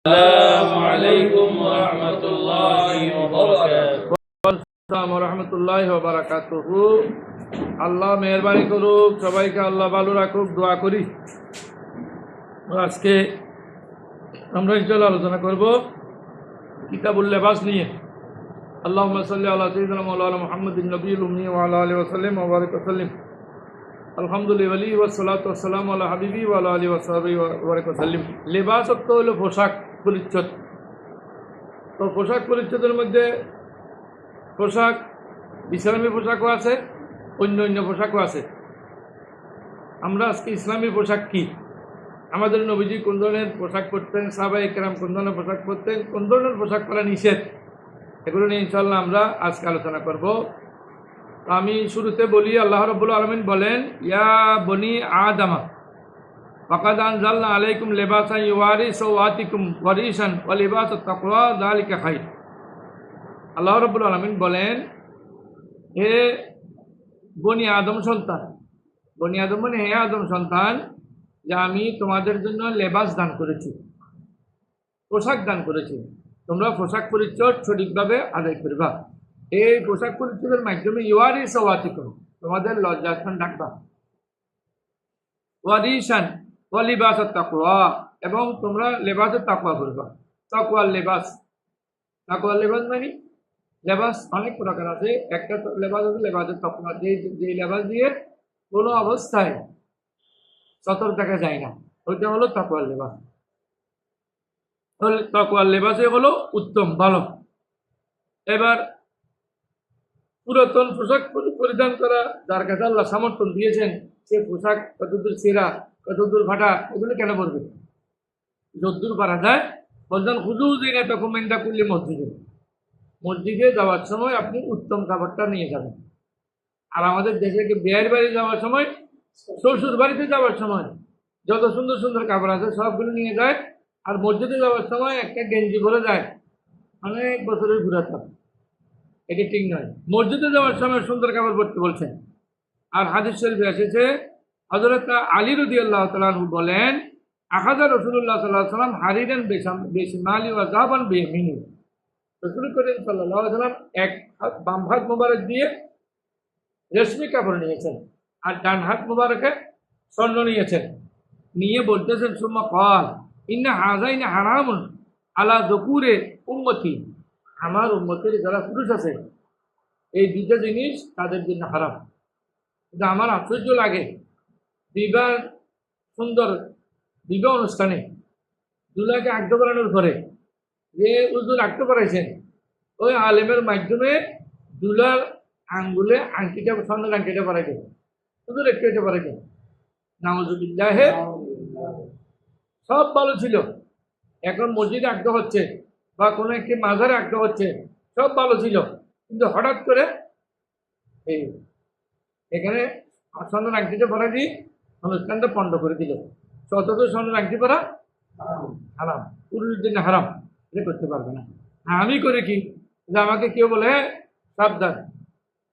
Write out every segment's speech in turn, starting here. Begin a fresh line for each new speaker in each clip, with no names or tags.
السلام عليكم ورحمة الله وبركاته.
আসসালামু রাহমাতুল্লাহি ওয়া বারাকাতুহু। আল্লাহ মেহেরবানি করুক, সবাইকে আল্লাহ ভালো রাখুক, দোয়া করি। আজকে আমরা ইনশাআল্লাহ আলোচনা করব কিতাবুল লিবাস নিয়ে। আল্লাহুম্মা সাল্লি আলা সাইয়্যিদিনা মাওলানা মুহাম্মাদিন নবিয়্যিল উম্মি ওয়া আলা আলিহি ওয়া সাল্লাম ওয়া বারিক ওয়া সাল্লিম। আলহামদুলিল্লাহি ওয়া সলাতু ওয়া সালামু আলা হাবিবি ওয়া আলা আলিহি ওয়া সাহবিহি ওয়া বারিক ওয়া সাল্লিম। লিবাস অর্থ হলো পোশাক পরিচ্ছদ। তো পোশাক পরিচ্ছদের মধ্যে পোশাক ইসলামী পোশাকও আছে, অন্য অন্য পোশাকও আছে। আমরা আজকে ইসলামী পোশাক কি, আমাদের নবীজি কোন ধরনের পোশাক পরতেন, সাহাবায়ে কেরাম কোন ধরনের পোশাক পরতেন, কোন ধরনের পোশাক পরা নিষেধ, এগুলো নিয়ে ইনশাআল্লাহ আমরা আজকে আলোচনা করব। আমি শুরুতে বলি, আল্লাহ রাব্বুল আলামিন বলেন, ইয়া বনি আদম ফাকাদ আনজালনা আলাইকুম লিবাসান ইউওয়ারি সাওআতিকুম ওয়া রিশান ওয়া লিবাসুত তাকওয়া যালিকা খায়র। আল্লাহ রাব্বুল আলামিন বলেন, হে বনি আদম সন্তান, বনি আদম মানে হে আদম সন্তান, যে আমি তোমাদের জন্য লেবাস দান করেছি, পোশাক দান করেছি। তোমরা পোশাক পরিচ্ছদ সঠিকভাবে আদায় করবা। এই পোশাক পরিচ্ছদের মাধ্যমে ইউয়ারি সাওয়াতিকুম, তোমাদের লজ্জাস্থান ঢাকবা, ওয়ারিশান ওয়া লিবাসুত তাকওয়া, এবং তোমরা লেবাসের তাকওয়া করবা। তাকওয়ার লেবাস, তাকওয়ার লেবাস মানে লেবাস অনেক প্রকার আছে। একটা লেবাস আছে লেবাসের তাকওয়া, যে লেবাস দিয়ে কোনো অবস্থায় সতর থাকা যায় না, ওইটা হলো তাকওয়ার লেবাস। তাকওয়ার লেবাসে হলো উত্তম, ভালো। এবার পুরাতন পোশাক পরিধান করা, যার কাছে আল্লাহ সমর্থন দিয়েছেন, সে পোশাক কতদূর ছেঁড়া, কতদূর ফাটা, এগুলো কেন পড়বে? যদ্দূর পারা যায় বলছেন হুজু দিন এত কমেন্টটা করলে মসজিদে, মসজিদে যাওয়ার সময় আপনি উত্তম কাপড়টা নিয়ে যাবেন। আর আমাদের দেশে বিয়ের বাড়ি যাওয়ার সময়, শ্বশুর বাড়িতে যাওয়ার সময় যত সুন্দর সুন্দর কাপড় আছে সবগুলো নিয়ে যায়, আর মসজিদে যাওয়ার সময় একটা গেঞ্জি পরে যায়, অনেক বছরের ঘুরাতাম। এটি ঠিক নয়। মসজিদে যাওয়ার সময় সুন্দর কাপড় পরতে বলছেন। আর হাদিস শরীফে এসেছে, হযরত আলী রাদিয়াল্লাহু তাআলা আনহু বলেন, আখাযা রাসূলুল্লাহ সাল্লাল্লাহু আলাইহি ওয়াসাল্লাম হারিরান বিশিমালি ওয়া যাবান বিয়ামিনি। রাসূল করিম সাল্লাল্লাহু আলাইহি ওয়াসাল্লাম এক বাম হাত মোবারক দিয়ে রেশমি কাপড় নিয়েছেন, আর ডান হাত মোবারকে স্বর্ণ নিয়েছেন। নিয়ে বলতেছেন, সুম্মা ক্বাল ইন্না হাযাইনি হারামুন আলা যুকুরি উম্মতি, আমার উম্মতের যারা পুরুষ আছে এই দুইটা জিনিস তাদের জন্য হারাম। কিন্তু আমার আশ্চর্য লাগে, বিবাহ সুন্দর বিবাহ অনুষ্ঠানে দুলাকে আগ্রহ করানোর পরে যে হুজুর আগ্রহ করাইছেন, ওই আলেমের মাধ্যমে দুলার আঙ্গুলে আংটিটা, স্বর্ণের আংটিটা পরাই দেবে, হুজুর একটু এটা পরাই দেবে। নাউযুবিল্লাহ। সব ভালো ছিল, এখন মসজিদে আগ্রহ হচ্ছে বা কোনো একটি মাজারে আগ্রহ হচ্ছে, সব ভালো ছিল, কিন্তু হঠাৎ করে এই এখানে স্বর্ণের আংটিটা পরা দিয়ে অনুষ্ঠানটা পণ্ড করে দিল। অথচ স্বর্ণের আংটি পরা হারাম, পুরুষের জন্য হারাম, এটা করতে পারবে না। আমি করে কি, যে আমাকে কেউ বলে সাবধান,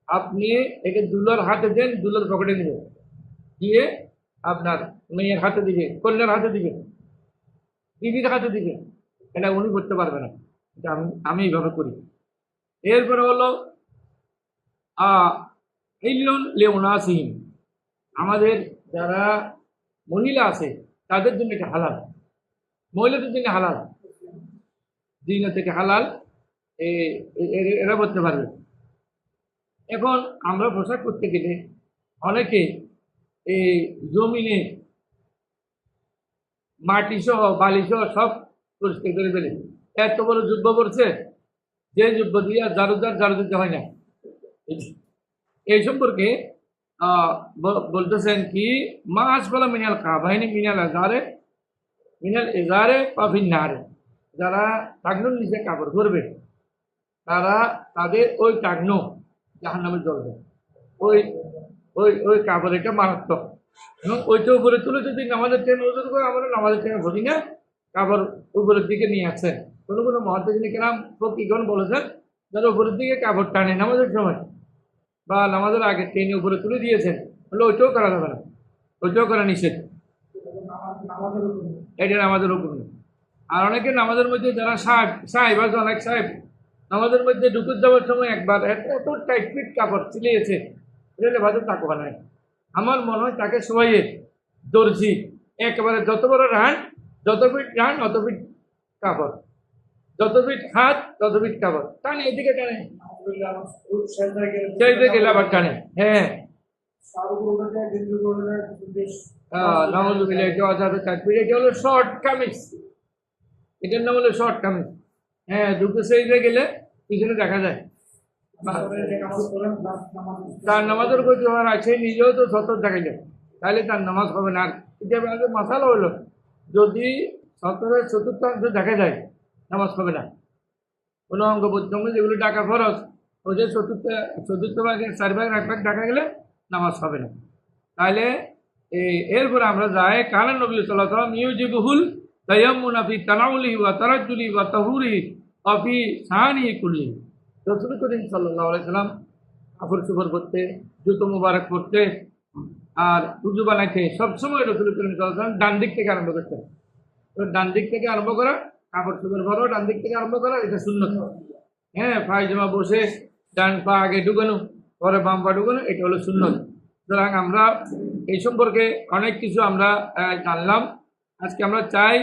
আপনি একে দুলার হাতে দেন, দুলার পকেটে নেবে, দিয়ে আপনার মেয়ের হাতে দিবে, কন্যার হাতে দিবে, বিবির হাতে দিবে, এটা উনি করতে পারবে না। এটা আমি এইভাবে করি। এরপরে হলো ইল্লুন লিউনাসিহিম, আমাদের যারা মহিলা আছে তাদের জন্য এটা হালাল, মহিলাদের জন্য হালাল, জিনা থেকে হালাল, এরা করতে পারবে। এখন আমরা পোশাক করতে গেলে অনেকে এই জমিনে মাটি সহ বালি সহ সব পরিষ্কার করে ফেলে। এত বড় যুদ্ধ করছে, যে যুদ্ধ দিয়ে ঝাড়ু দিতে হয় না। এই সম্পর্কে বলতেছেন কি, মা আসফালা মিনাল কাবাইনি মিনাল এজারে পাফিন নারে, যারা টাকনুর নিচে কাপড় করবে তাদের ওই টাকনু জাহান্নামে জ্বলবে। ওই ওই ওই কাপড় এটা মারাত্মক। এবং ওইটা উপরে তুলে যদি নামাজের টাইমে ওজন করে, আমরা নামাজের টাইমে ভরি না, কাপড় উপরের দিকে নিয়ে আসছেন। কোনো কোনো মহাদ্দেশিন কেরাম ফকিহগণ বলেছেন, যারা উপরের দিকে কাপড় টানে নামাজের সময় বা নামাজের আগে টেনে উপরে তুলে দিয়েছেন, বলে ওইটাও করা যাবে না, ওইটাও করা নিষেধ, এটা নামাজের হুকুম। আর অনেকে নামাজের মধ্যে যারা সাহেব আছে, অনেক সাহেব নামাজের মধ্যে ঢুকে যাওয়ার সময় একবার এত টাইট ফিট কাপড় চিলিয়েছে, এটা বাজে তাকওয়া নাই। আমার মনে হয় তাকে শোয়াইয়ে দর্জি একেবারে যত বড় রান, যত ফিট রান অত ফিট কাপড়, যত ফিট হাত তত ফিট কাপড়, টানে এদিকে টানে, সেই দিকে গেলে আবার টানে। হ্যাঁ নামাজুবিল্লাহ, এটা অজাত চাকরি, এটা হলো শর্ট কামিজ, এটার নাম হলো শর্ট কামিজ। হ্যাঁ দুটো সেইজে গেলে পিছনে দেখা যায়। তার নামাজের প্রতি হওয়ার আছে, নিজেও তো সতর দেখাইলে তাহলে তার নামাজ হবে না। আর এটা মশালা হলো যদি সতরের চতুর্থাংশ দেখা যায় নামাজ হবে না। কোনো অঙ্গ প্রত্যঙ্গ যেগুলো ডাকা ফরজ, ওদের চতুর্থ ভাগের 4 ভাগের 1 ভাগ দেখা গেলে নামাজ হবে না। তাহলে এরপরে আমরা যাই কারণ নবী সাল্লাল্লাহু আলাইহি ওয়াসাল্লাম ইউজিবুহুল তায়াম্মুনা ফি তানাউলিহি ওয়া তারাজ্জুলি ওয়া তাহুরিহি ওয়া ফি সানিহি কুল্লি। রাসূল করিম সাল্লাল্লাহু আলাইহি ওয়াসাল্লাম কাপড় চোপড় পরতে, জুতো মুবারক পরতে আর উযু বানাইতে সবসময় রাসূল করিম সাল্লাল্লাহু আলাইহি ওয়াসাল্লাম ডান দিক থেকে আরম্ভ করতেন। তো ডান দিক থেকে আরম্ভ করা, কাপড় চোপড় পরো ডান দিক থেকে আরম্ভ করা, এটা সুন্নত। হ্যাঁ পায়জামা বসে ডান পা আগে ঢুকানো, পরে বাম পা ঢুকানো, এটা হলো সুন্নত। সুতরাং আমরা এই সম্পর্কে অনেক কিছু আমরা জানলাম। আজকে আমরা চাই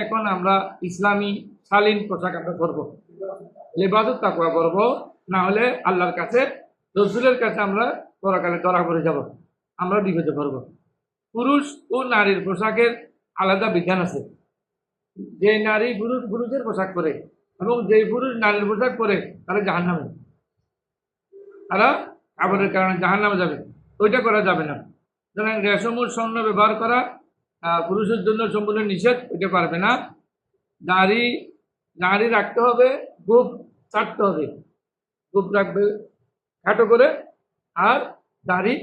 এখন আমরা ইসলামী শালীন পোশাক আমরা করবো, লেবাদত তাকওয়া করবো, না হলে আল্লাহর কাছে রসুলের কাছে আমরা পরকালে ধরা পড়ে যাব, আমরা বিপদে পড়ব। পুরুষ ও নারীর পোশাকের আলাদা বিধান আছে। যে নারী পুরুষের পোশাক পরে এবং যে পুরুষ নারীর পোশাক পরে তারা জাহান্নামে, তারা কাপড়ের কারণে জাহান্নামে যাবে, ওইটা করা যাবে না। সুতরাং রেশম ও স্বর্ণ ব্যবহার করা পুরুষের জন্য সম্পূর্ণ নিষেধ, ওইটা পারবে না। নারী রাখতে হবে, গোপ ছাড়তে হবে, গোপ রাখবে খাটো করে আর দাড়ি।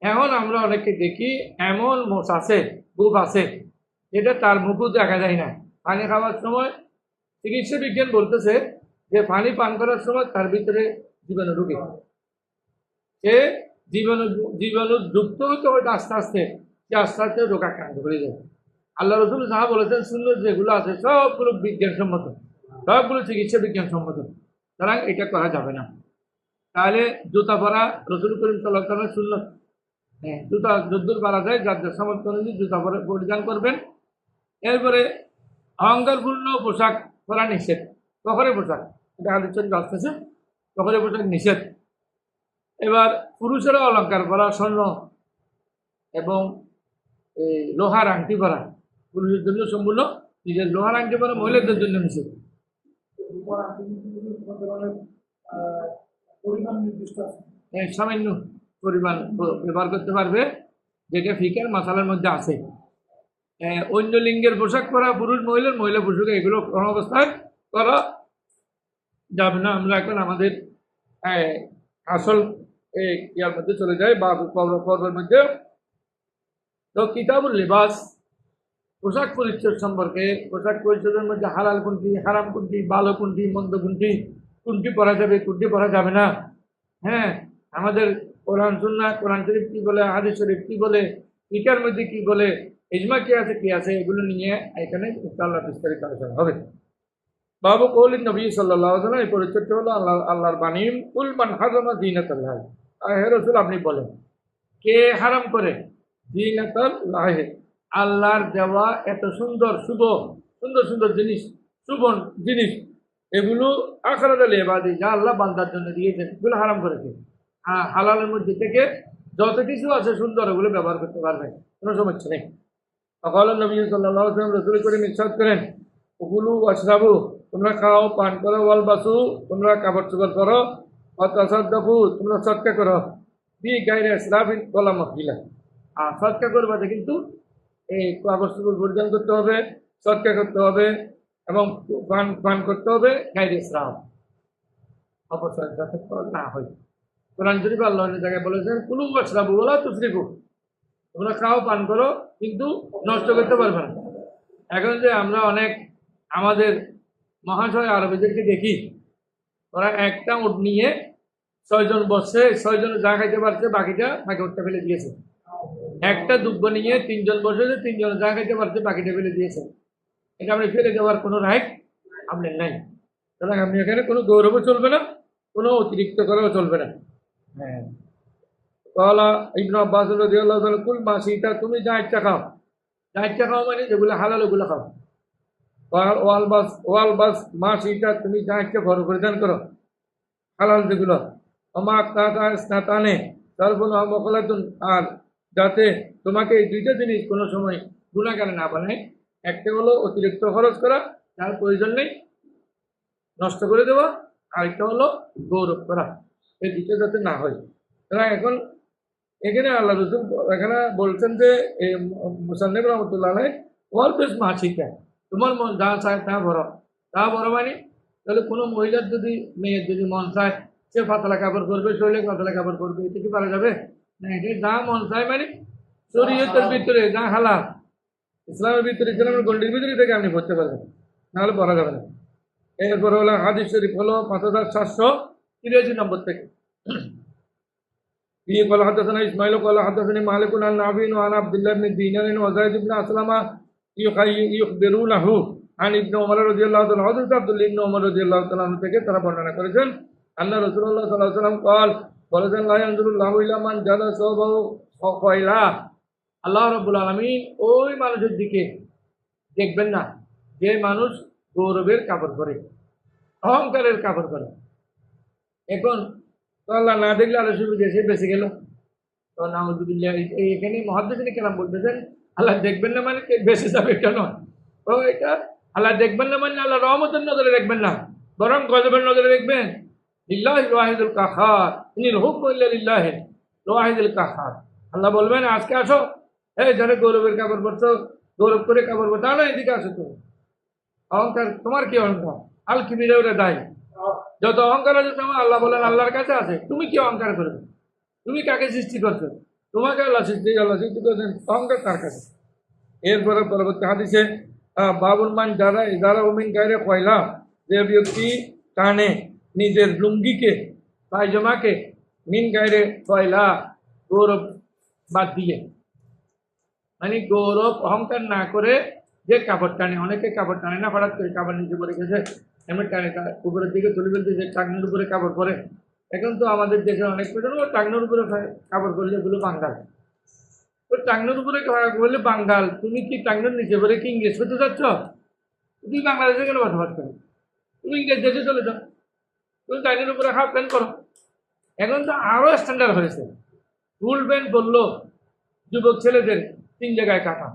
এখন আমরা অনেককে দেখি এমন মোষ আছে, গোপ আছে, যেটা তার মুখও দেখা যায় না। পানি খাওয়ার সময় চিকিৎসা বিজ্ঞান বলতেছে যে পানি পান করার সময় তার ভিতরে জীবাণু ঢুকে, সে জীবাণু যুক্ত হতে হয়তো আস্তে আস্তে রোগ আক্রান্ত করে যায়। আল্লাহ রসুল যাহা বলেছেন সুন্নত যেগুলো আছে সবগুলো বিজ্ঞানসম্মত, সবগুলো চিকিৎসা বিজ্ঞানসম্মত, সুতরাং এটা করা যাবে না। তাহলে জুতা পরা রসুল করিম সাল্লাল্লাহু আলাইহি ওয়াসাল্লামের সুন্নত। হ্যাঁ জুতা যদ্দূর পারা যায় যার যার সামর্থ্য অনুযায়ী জুতা পরিধান করবেন। এরপরে অহংকারপূর্ণ পোশাক পরা নিষেধ, তখরের পোশাক, এটা আলোচনা আসতেছে, তখরের পোশাক নিষেধ। এবার পুরুষেরা অলঙ্কার পরা, স্বর্ণ এবং এই লোহার আংটি পরা পুরুষের জন্য সম্পূর্ণ নিজের, লোহার আংটি পরা মহিলাদের জন্য নিষেধ। সামান্য পরিমাণ ব্যবহার করতে পারবে, যেটা ফিকার মাসালার মধ্যে আছে। অন্য লিঙ্গের পোশাক পরা পুরুষ মহিলা পোশাক এগুলো কোনো অবস্থায় করা যাবে না। আমরা এখন আমাদের আসল ইয়ার মধ্যে চলে যাই বা পর্বের মধ্যে। তো কিতাবুল লিবাস, পোশাক পরিচ্ছদ সম্পর্কে, পোশাক পরিচ্ছদের মধ্যে হালাল কোনটি, হারাম কোনটি, ভালো কোনটি, মন্দ কোনটি পরা যাবে, কোনটি পরা যাবে না। হ্যাঁ আমাদের কোরআন শরীফ কি বলে, হাদিস শরীফ কি বলে, ফিকার মধ্যে কি বলে, ইজমা কি আছে এগুলো নিয়ে এখানে ইনশাআল্লাহ বিস্তারিত আলোচনা হবে। বাবু কৌলি নবী সাল্লাল্লাহু আলাইহি ওয়াসাল্লাম, এই পরিচয়টা হলো আল্লাহর বাণী, কুল মান হারামা যিনাতাল্লাহ। হে রাসূল আপনি বলেন, কে হারাম করে যিনাতাল্লাহ, আল্লাহর দেওয়া এত সুন্দর সুন্দর জিনিস, শুভ জিনিস, এগুলো আখরাতাল ইবাদি, যা আল্লাহ বান্দার জন্য দিয়েছেন, এগুলো হারাম করেছে। হ্যাঁ হালালের মধ্যে থেকে যত কিছু আছে সুন্দর, ওগুলো ব্যবহার করতে পারবে, কোনো সমস্যা নেই। সকাল নবী সাল্লাল্লাহু আলাইহি ওয়াসাল্লাম রাসূল করিম ইরশাদ করেন, উকুলু ওয়াশরাবু, তোমরা খাও পান করো, ওয়াল বাসু, তোমরা কাপড় চোপড় করো, ওয়া তাসাদ্দাকু, তোমরা সদকা করো, বি গায়রি ইসরাফিন ওয়ালা মাগফিলা। আর সদকা করবে কিন্তু এই কাপড় চোপড় পরিধান করতে হবে, সদকা করতে হবে এবং পান করতে হবে গায়রি ইসরাফ, অপচয় যাতে না হয়। কোরআন শরীফ আল্লাহ জায়গায় বলেছেন কুলু ওয়াশরাবু ওয়ালা তুসরিফু, তোমরা খাও পান করো কিন্তু নষ্ট করতে পারবে না। এখন যে আমরা অনেক আমাদের মহাশয় আরবিদেরকে দেখি, ওরা একটা উট নিয়ে 6 জন বসছে, 6 জন যা খাইতে পারছে বাকিটা উঠতে ফেলে দিয়েছে। একটা দুব্ব নিয়ে 3 জন বসেছে, 3 জন যা খাইতে পারছে বাকিটা ফেলে দিয়েছে। এটা আপনি ফেলে দেওয়ার কোনো রাইট আপনার নাই। সুতরাং আপনি এখানে কোনো গৌরবও চলবে না, কোনো অতিরিক্ত করাও চলবে না। হ্যাঁ, কলা ইবনে আব্বাস রাদিয়াল্লাহু তাআলা কুল মা শিতা, তুমি যা ইচ্ছা খাও। যা ইচ্ছা খাও মানে যেগুলো হালাল ওগুলো খাও। ওয়াল বাস মা শিতা, তুমি যা ইচ্ছা পরিধান করো হালাল যেগুলো। আমা কাকা স্নাতানে তারপর মকলাতুন, আর যাতে তোমাকে এই দুইটা জিনিস কোনো সময় গুণাকারে না বানায়। একটা হলো অতিরিক্ত খরচ করা, যার প্রয়োজন নেই, নষ্ট করে দেওয়া। আরেকটা হলো গৌরব করা, এই দুটো যাতে না হয়। তারা এখন এখানে আল্লাহ রসুল এখানে বলছেন যে মুসান্নিব রহমতুল্লাহ আলাইহি ওয়াল বেশ মাছিকা, তোমার মন যা চায় তা বড় মানে। তাহলে কোনো মহিলার যদি মেয়ের যদি মন চায় সে পাতলা কাপড় করবে, শরীরে পাতলা কাপড় করবে, এটা কি পারা যাবে না? এটা যা মন চায় মানে শরীয়তের ভিতরে যা হালাল, ইসলামের ভিতরে, ইসলামের গণ্ডির ভিতরে থেকে আপনি পড়তে পারবেন, নাহলে পড়া যাবে না। এরপর হলো হাদিস শরীফ হলো 5783 নম্বর থেকে। فيه قال حدثنا اسماعيل قال حدثني مالك عن نافع عن عبد الله بن دينار وزيد بن اسلم يخبرونه عن ابن عمر رضي الله تعالى عنه عبد الله بن عمر رضي الله تعالى عنه থেকে তারা বর্ণনা করেছেন আল্লাহ রাসূলুল্লাহ সাল্লাল্লাহু আলাইহি ওয়াসাল্লাম বলেছেন লা ইয়ানজুরুল্লাহু ইলা মান জালা সাওবাহু ফাইলা, আল্লাহ রাব্বুল আলামিন ওই মানুষের দিকে দেখবেন না যে মানুষ গৌরবের কাপড় পরে, অহংকারের কাপড় পরে। এখন তো আল্লাহ না দেখলে আরো সুবিধা, সে বেঁচে গেল। তো নাউযুবিল্লাহ, এখানে মুহাদ্দিসিন কেরাম বলতেছেন আল্লাহ দেখবেন না মানে বেঁচে যাবে কেন? তো এটা আল্লাহ দেখবেন না মানে আল্লাহ রহমতের নজরে দেখবেন না, বরং গজবের নজরে দেখবেন। লিল্লাহিল ওয়াহিদুল কাহার, ইনিল হুকমু ইল্লা লিল্লাহিল ওয়াহিদুল কাহার। আল্লাহ বলবেন আজকে আসো, এই যারা গৌরবের কাপড় পরছো, গৌরব করে কাপড় পরছো, না এদিকে আসো। তুমি অহংকার, তোমার কি অহংকার? আল কিবিরা ওরা দায়, যত অহংকার আছে তোমার আল্লাহ বলেন আল্লাহর কাছে আছে। তুমি কি অহংকার করবে? তুমি কাকে সৃষ্টি করছো? তোমাকে আল্লাহ সৃষ্টি করেছেন, অহংকার তার কাছে। এরপরে পরবর্তী হাদিসে বাবুল মান যারা উমিন গায়ে কয়লা, যে ব্যক্তি টানে নিজের লুঙ্গিকে, পায়জামাকে, মিন গায়ে কয়লা, গৌরব বাদ দিয়ে, মানে গৌরব অহংকার না করে যে কাপড় টানে। অনেকে কাপড় টানে না, হঠাৎ করে কাপড় নিচে পড়ে গেছে এমনি টানে, উপরের দিকে তুলে ফেলতেছে, টাকনোর উপরে কাপড় পরে। এখন তো আমাদের দেশে অনেক পেছনে ও টাকনোর উপরে কাপড় পরলে এগুলো বাঙ্গাল। ও টাকনোর উপরে বললে বাঙ্গাল, তুমি কি টাকনোর নিচে পরে কি ইংরেজ করতে চাচ্ছ? তুমি বাংলাদেশে কেন বসবাস করো? তুমি ইংরেজ দেশে চলে যাও, তুমি টাকনোর উপরে হাফ প্যান্ট করো। এখন তো আরও স্ট্যান্ডার্ড হয়েছে, ফুল প্যান্ট পরলো যুবক ছেলেদের 3 জায়গায় কাটা।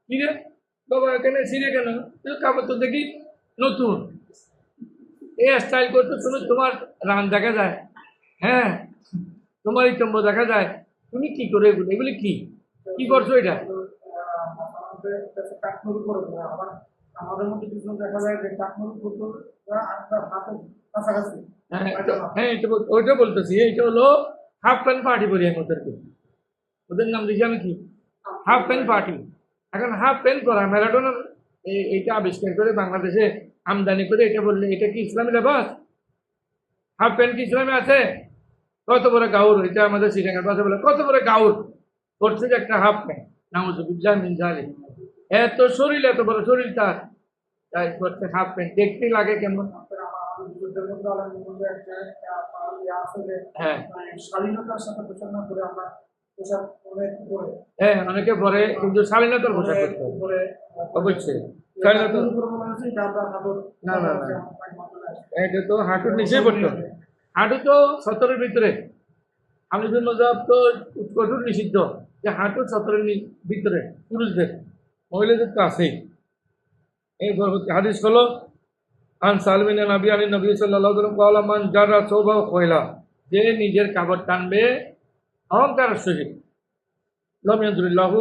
কি রে বাবা, এখানে ছিঁড়ে কেন? কাপড় তো দেখি নতুন, এই স্টাইল করতে তুমি, তোমার রান দেখা যায়, হ্যাঁ তোমার এই চম্ব দেখা যায়। তুমি কি করে এগুলি কি করছো? এটা আমাদের মধ্যে দেখা যায় যে হ্যাঁ, ওইটা বলতেছি। এইটা হলো হাফ প্যান্ট পার্টি বলি আমি ওদেরকে, ওদের নাম দিয়েছি আমি কি, হাফ প্যান্ট পার্টি। এখন হাফ প্যান্ট করা ম্যারাডোনার এইটা আবিষ্কার করে বাংলাদেশে আমদানি করে, এটা বললে এটা কি ইসলামী লেবাস? হাফ প্যান্ট কি ইসলামে আছে? কত বড় গাউর, এটা আমাদের শ্রীলঙ্কার পাশে বলে কত বড় গাউর করছে যে একটা হাফ প্যান্ট, নাউযুবিল্লাহ মিন যালিক। এত শরীর, এত বড় শরীর তার, তাই করছে হাফ প্যান্ট। দেখতে লাগে কেমন? হ্যাঁ, শালীনতার সাথে পোশাক করে আমরা পোশাক হ্যাঁ অনেকে পরে, কিন্তু শালীনতার পোশাক করতে হবে অবশ্যই। না না না, এটা তো হাঁটুর নিচেই পড়তে হবে। হাঁটু তো 17-এর ভিতরে, হানাফি মাযহাব তো কঠোর নিষিদ্ধ যে হাঁটু 17-এর ভিতরে পুরুষদের, মহিলাদের তো আছেই। এই পরবর্তী হাদিস হলো আন সালমিন নবী আলী নবী সাল্লাল্লাহু আলাইহি ওয়াসাল্লাম মান জারা সওবা খয়লা, যে নিজের কাপড় টানবে অহংকারের সহিত, লাম ইয়ানজুরিল্লাহু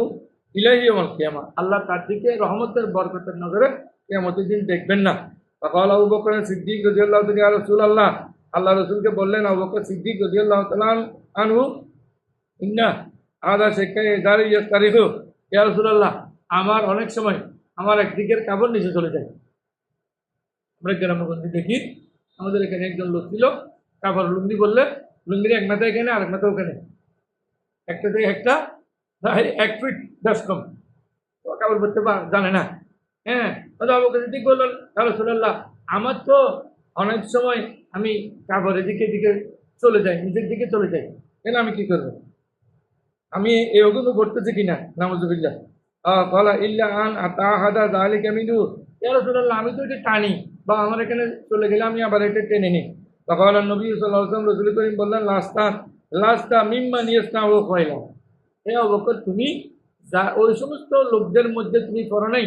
ইলাইহি ইয়াউমাল কিয়ামা, আল্লাহ তার দিকে রহমতের বরকতের নজরে কিয়ামতের দিন দেখবেন না। ফাকাল আবু বকর সিদ্দিক রাদিয়াল্লাহু তাআলা ইয়া রাসূলুল্লাহ, আল্লাহ রাসূলকে বললেন আবু বকর সিদ্দিক রাদিয়াল্লাহু তাআলা আনহু, ইন্না আদা শেখায় দাঁড়িয়ে ইয়াস্তারিহু, ইয়া রাসূলুল্লাহ আমার অনেক সময় আমার একদিকের কাপড় নিচে চলে যায়। আমরা গ্রামগঞ্জে দেখি, আমাদের এখানে একজন লোক ছিল, কাপড় লুঙ্গি বললে লুঙ্গির এক মাথা এখানে আরেক মাথা ওখানে, একটা থেকে একটা 1 ফিট 10 কম, কাপড় পরতে জানে না। হ্যাঁ, তাহলে আবু বকর সিদ্দিক বললেন, ইয়া রাসূলুল্লাহ, আমার তো অনেক সময় আমি কাবরের দিকে দিকে চলে যাই, নিজের দিকে চলে যাই, কেন আমি কি করবো? আমি এই ওগুলো করতেছি কিনা, নাউজুবিল্লাহ। বলা ইল্লা আন আতাহাদা যালিকা মিনহু, ইয়া রাসূলুল্লাহ, আমি তো এটা টানি, বা আমার এখানে চলে গেলে আমি আবার এটা টেনে নিই। তখন নবী সাল্লাল্লাহু আলাইহি ওয়াসাল্লাম, রাসূল করিম বললেন, লাস্তা লাস্তা মিম্মান ইয়াসনাউ খায়রা, হে আবু বকর, তুমি যা ওই সমস্ত লোকদের মধ্যে তুমি পড়ো নাই